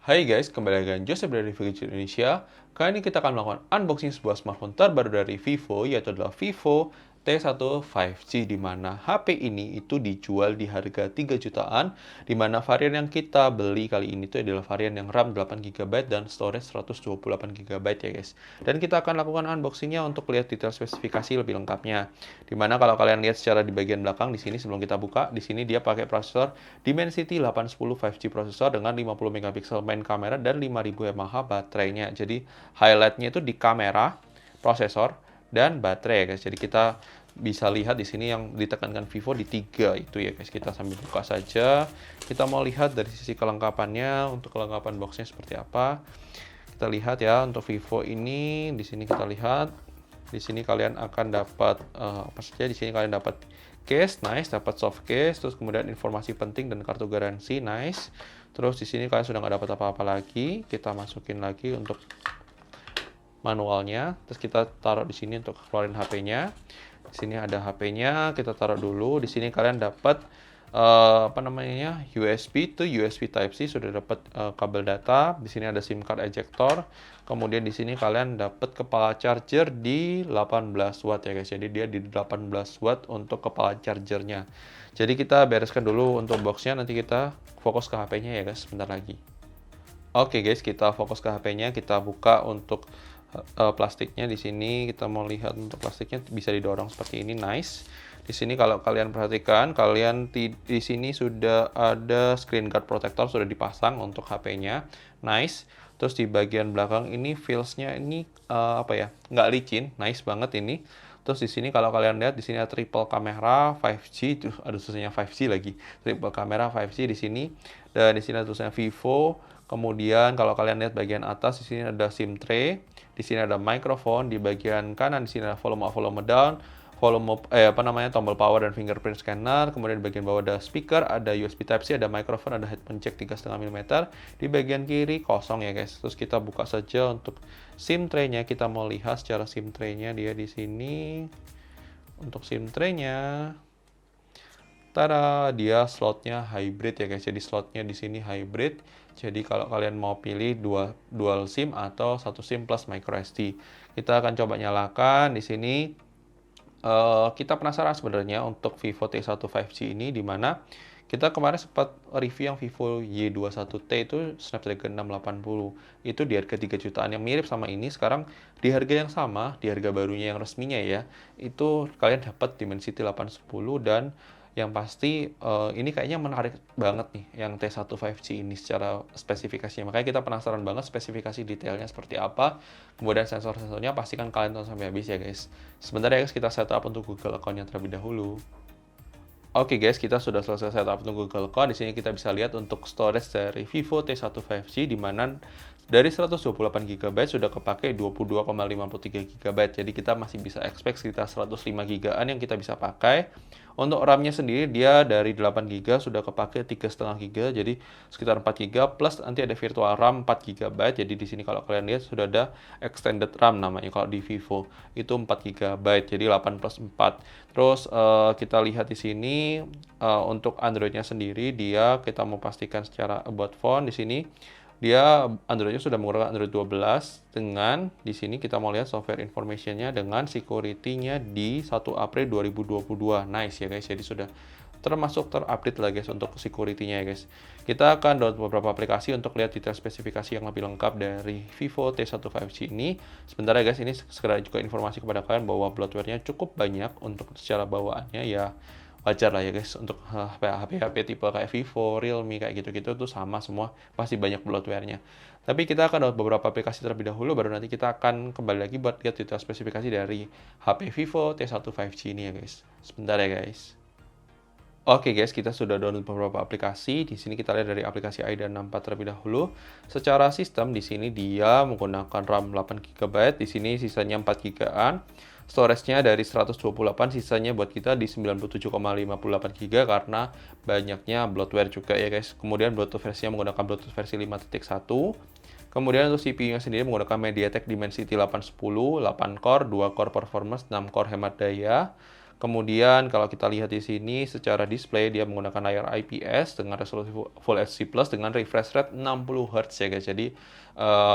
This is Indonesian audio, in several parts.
Hai guys, kembali lagi dengan Joseph dari Vivo Indonesia. Kali ini kita akan melakukan unboxing sebuah smartphone terbaru dari Vivo, yaitu adalah Vivo T1 5G, di mana HP ini itu dijual di harga 3 jutaan, di mana varian yang kita beli kali ini itu adalah varian yang RAM 8 GB dan storage 128 GB ya guys. Dan kita akan lakukan unboxingnya untuk lihat detail spesifikasi lebih lengkapnya. Di mana kalau kalian lihat secara di bagian belakang di sini sebelum kita buka, di sini dia pakai prosesor Dimensity 810 5G prosesor dengan 50 megapiksel main kamera dan 5000 mAh baterainya. Jadi highlightnya itu di kamera, prosesor, dan baterai ya guys. Jadi kita bisa lihat di sini yang ditekankan Vivo di 3 itu ya guys. Kita sambil buka saja. Kita mau lihat dari sisi kelengkapannya, untuk kelengkapan boxnya seperti apa. Kita lihat ya untuk Vivo ini, di sini kita lihat. Di sini kalian akan dapat apa saja? Di sini kalian dapat case, nice, dapat soft case, terus kemudian informasi penting dan kartu garansi, nice. Terus di sini kalian sudah nggak dapat apa-apa lagi. Kita masukin lagi untuk manualnya, terus kita taruh di sini untuk keluarin HP-nya. Di sini ada HP-nya, kita taruh dulu. Di sini kalian dapat apa namanya, USB to USB Type-C, sudah dapat kabel data. Di sini ada SIM card ejector. Kemudian di sini kalian dapat kepala charger di 18 watt ya guys. Jadi dia di 18 watt untuk kepala chargernya. Jadi kita bereskan dulu untuk boxnya, nanti kita fokus ke HP-nya ya guys, sebentar lagi. Oke guys, kita fokus ke HP-nya, kita buka untuk plastiknya. Di sini kita mau lihat untuk plastiknya bisa didorong seperti ini, nice. Di sini kalau kalian perhatikan, di sini sudah ada screen guard protector sudah dipasang untuk HP-nya, nice. Terus di bagian belakang ini feels-nya ini apa ya, nggak licin, nice banget ini. Terus di sini kalau kalian lihat di sini ada triple kamera 5G, tuh ada tulisannya 5G lagi, triple kamera 5G di sini. Dan di sini ada tulisannya Vivo. Kemudian kalau kalian lihat bagian atas di sini ada SIM tray, di sini ada mikrofon, di bagian kanan di sini ada volume up, volume down, tombol power dan fingerprint scanner. Kemudian di bagian bawah ada speaker, ada USB Type-C, ada mikrofon, ada headphone jack 3,5 mm. Di bagian kiri kosong ya guys. Terus kita buka saja untuk SIM tray-nya. Kita mau lihat secara SIM tray-nya dia di sini. Untuk SIM tray-nya, tada, dia slotnya hybrid ya guys. Jadi slotnya di sini hybrid. Jadi kalau kalian mau pilih dual SIM atau satu SIM plus micro SD, kita akan coba nyalakan di sini. Kita penasaran sebenarnya untuk Vivo T1 5G ini, di mana kita kemarin sempat review yang Vivo Y21T itu Snapdragon 680. Itu di harga 3 jutaan yang mirip sama ini. Sekarang di harga yang sama, di harga barunya yang resminya ya, itu kalian dapat Dimensity 810. Dan yang pasti ini kayaknya menarik banget nih yang T1 5G ini secara spesifikasinya. Makanya kita penasaran banget spesifikasi detailnya seperti apa. Kemudian sensor-sensornya pastikan kalian tonton sampai habis ya guys. Sebentar ya guys, kita setup untuk Google account-nya terlebih dahulu. Oke guys, kita sudah selesai setup untuk Google Account. Di sini kita bisa lihat untuk storage dari Vivo T1 5G, di mana dari 128 GB sudah kepake 22,53 GB. Jadi kita masih bisa expect sekitar 105 GB-an yang kita bisa pakai. Untuk RAM-nya sendiri dia dari 8 GB sudah kepake 3,5 GB, jadi sekitar 4 GB plus nanti ada virtual RAM 4 GB. Jadi di sini kalau kalian lihat sudah ada extended RAM namanya kalau di Vivo. Itu 4 GB, jadi 8 plus 4. Terus kita lihat di sini untuk Android-nya sendiri kita mau pastikan secara about phone di sini. Dia Android-nya sudah menggunakan Android 12 dengan di sini kita mau lihat software information-nya dengan security-nya di 1 April 2022. Nice ya guys. Jadi sudah termasuk terupdate lah guys untuk security-nya ya guys. Kita akan download beberapa aplikasi untuk lihat detail spesifikasi yang lebih lengkap dari Vivo T1 5G ini. Sebentar ya guys, ini sekedar juga informasi kepada kalian bahwa bloatware-nya cukup banyak untuk secara bawaannya ya. Wajar lah ya guys, untuk HP tipe kayak Vivo, Realme kayak gitu-gitu tuh sama semua, pasti banyak bloatware-nya. Tapi kita akan download beberapa aplikasi terlebih dahulu, baru nanti kita akan kembali lagi buat lihat detail spesifikasi dari HP Vivo T1 5G ini ya guys. Sebentar ya guys. Oke guys, kita sudah download beberapa aplikasi. Di sini kita lihat dari aplikasi AIDA 64 terlebih dahulu. Secara sistem di sini dia menggunakan RAM 8 GB, di sini sisanya 4 GB-an. Storage-nya dari 128, sisanya buat kita di 97,58 GB karena banyaknya bloatware juga ya guys. Kemudian Bluetooth versinya menggunakan Bluetooth versi 5.1. Kemudian untuk CPU-nya sendiri menggunakan MediaTek Dimensity 810, 8 core, 2 core performance, 6 core hemat daya. Kemudian kalau kita lihat di sini secara display dia menggunakan layar IPS dengan resolusi Full HD Plus dengan refresh rate 60 Hz ya guys. Jadi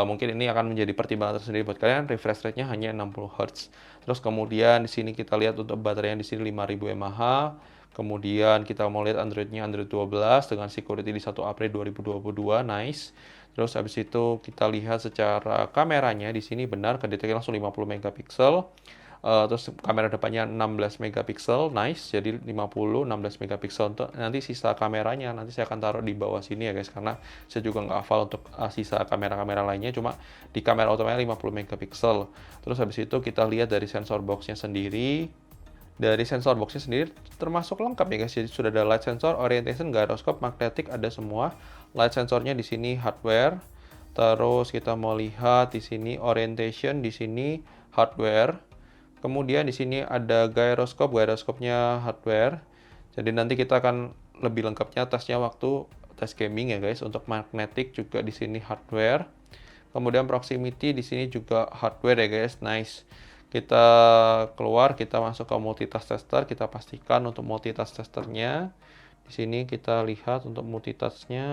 mungkin ini akan menjadi pertimbangan tersendiri buat kalian, refresh rate-nya hanya 60 Hz. Terus kemudian di sini kita lihat untuk baterainya di sini 5000 mAh. Kemudian kita mau lihat Android-nya Android 12 dengan security di 1 April 2022, nice. Terus habis itu kita lihat secara kameranya di sini benar kedeteksi langsung 50 megapiksel. Terus kamera depannya 16 megapiksel, nice. Jadi 50, 16 megapiksel. Untuk nanti sisa kameranya nanti saya akan taruh di bawah sini ya guys, karena saya juga nggak hafal untuk sisa kamera-kamera lainnya. Cuma di kamera utamanya 50 megapiksel. Terus habis itu kita lihat dari sensor box-nya sendiri. Dari sensor box-nya sendiri termasuk lengkap ya guys. Jadi sudah ada light sensor, orientation, gyroscope, magnetic, ada semua. Light sensornya di sini hardware. Terus kita mau lihat di sini orientation, di sini hardware. Kemudian di sini ada gyroscope, gyroscope-nya hardware. Jadi nanti kita akan lebih lengkapnya tesnya waktu tes gaming ya guys. Untuk magnetic juga di sini hardware. Kemudian proximity di sini juga hardware ya guys, nice. Kita keluar, kita masuk ke multitask tester, kita pastikan untuk multitask testernya. Di sini kita lihat untuk multitasknya.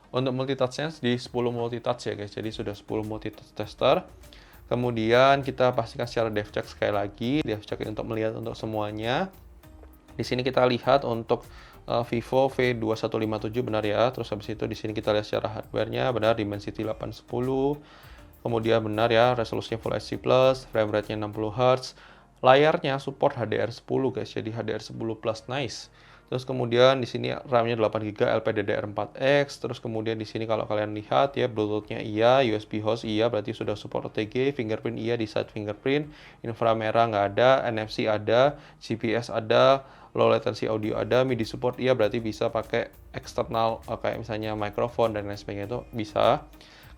Untuk multitasknya di 10 multitask ya guys, jadi sudah 10 multitask tester. Kemudian kita pastikan secara dev check sekali lagi, dev check untuk melihat untuk semuanya. Di sini kita lihat untuk Vivo V2157 benar ya. Terus habis itu di sini kita lihat secara hardware-nya benar Dimensity 810. Kemudian benar ya, resolusinya Full HD+, frame rate-nya 60 Hz. Layarnya support HDR10 guys, jadi HDR10 Plus, nice. Terus kemudian di sini RAM-nya 8GB LPDDR4X. Terus kemudian di sini kalau kalian lihat ya, Bluetooth-nya iya, USB host iya, berarti sudah support OTG, fingerprint iya di side fingerprint, inframerah nggak ada, NFC ada, GPS ada, low latency audio ada, MIDI support iya, berarti bisa pakai eksternal kayak misalnya microphone dan lain sebagainya itu bisa.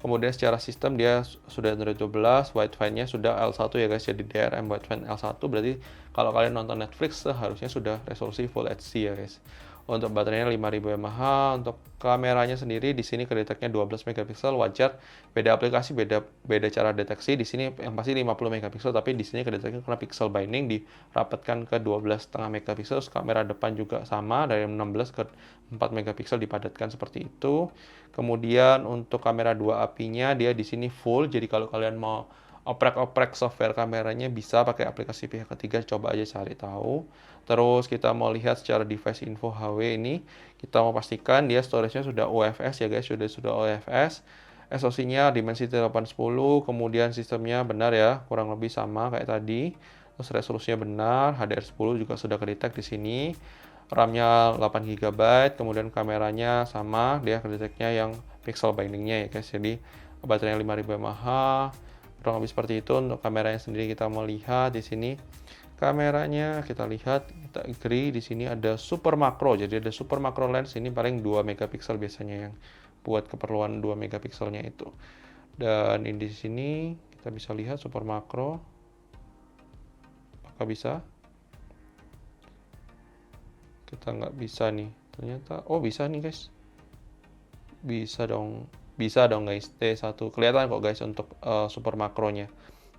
Kemudian secara sistem dia sudah Android 12, Wi-Fi-nya sudah L1 ya guys, jadi DRM Wi-Fi L1, berarti kalau kalian nonton Netflix seharusnya sudah resolusi Full HD ya guys. Untuk baterainya 5000 mAh, untuk kameranya sendiri di sini kedeteknya 12 megapiksel, wajar. Beda aplikasi, beda cara deteksi. Di sini yang pasti 50 megapiksel, tapi di sini kedeteknya karena pixel binding dirapatkan ke 12,5 megapiksel. Kamera depan juga sama dari 16 ke 4 megapiksel dipadatkan seperti itu. Kemudian untuk kamera 2 apinya dia di sini full. Jadi kalau kalian mau oprek-oprek software kameranya bisa pakai aplikasi pihak ketiga, coba aja cari tahu. Terus kita mau lihat secara device info HW ini, kita mau pastikan dia storage-nya sudah UFS ya guys, sudah UFS. SoC-nya Dimensity 810, kemudian sistemnya benar ya, kurang lebih sama kayak tadi. Terus resolusinya benar, HDR10 juga sudah kedetek di sini. RAM-nya 8GB, kemudian kameranya sama, dia kedeteknya yang pixel bindingnya ya guys. Jadi baterainya 5000 mAh. Kurang lebih seperti itu. Untuk kameranya sendiri kita mau lihat di sini. Kameranya kita lihat, kita agree di sini ada super makro. Jadi ada super makro lens, ini paling 2 megapiksel biasanya yang buat keperluan 2 megapikselnya itu. Dan ini di sini kita bisa lihat super makro. Apakah bisa? Kita nggak bisa nih. Ternyata oh bisa nih guys. Bisa dong. Bisa dong guys. T1 kelihatan kok guys untuk super makronya.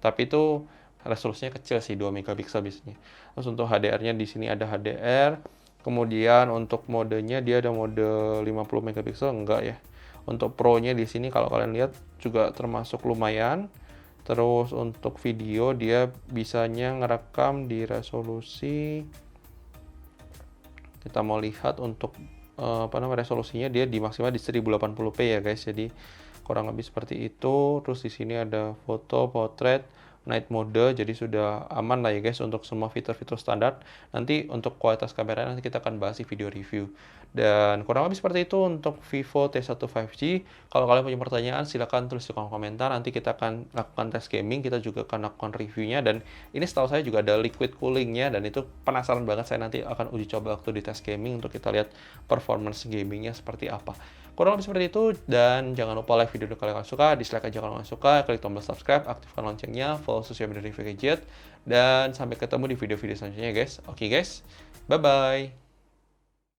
Tapi itu resolusinya kecil sih, 2 megapiksel biasanya. Terus untuk HDR-nya di sini ada HDR. Kemudian untuk modenya dia ada mode 50 megapiksel enggak ya. Untuk Pro-nya di sini kalau kalian lihat juga termasuk lumayan. Terus untuk video dia bisanya ngerekam di resolusi, kita mau lihat untuk resolusinya dia di maksimal di 1080p ya guys. Jadi kurang lebih seperti itu. Terus di sini ada foto, portrait, night mode, jadi sudah aman lah ya guys untuk semua fitur-fitur standar. Nanti untuk kualitas kamera nanti kita akan bahas di video review. Dan kurang lebih seperti itu untuk Vivo T1 5G. Kalau kalian punya pertanyaan silahkan tulis di kolom komentar. Nanti kita akan lakukan tes gaming, kita juga akan lakukan reviewnya. Dan ini setahu saya juga ada liquid coolingnya, dan itu penasaran banget, saya nanti akan uji coba waktu di tes gaming untuk kita lihat performance gamingnya seperti apa. Kurang lebih seperti itu, dan jangan lupa like video kalau kalian suka, dislike aja kalau kalian suka, klik tombol subscribe, aktifkan loncengnya, follow sosial media review gadget, dan sampai ketemu di video-video selanjutnya guys. Oke guys, bye-bye.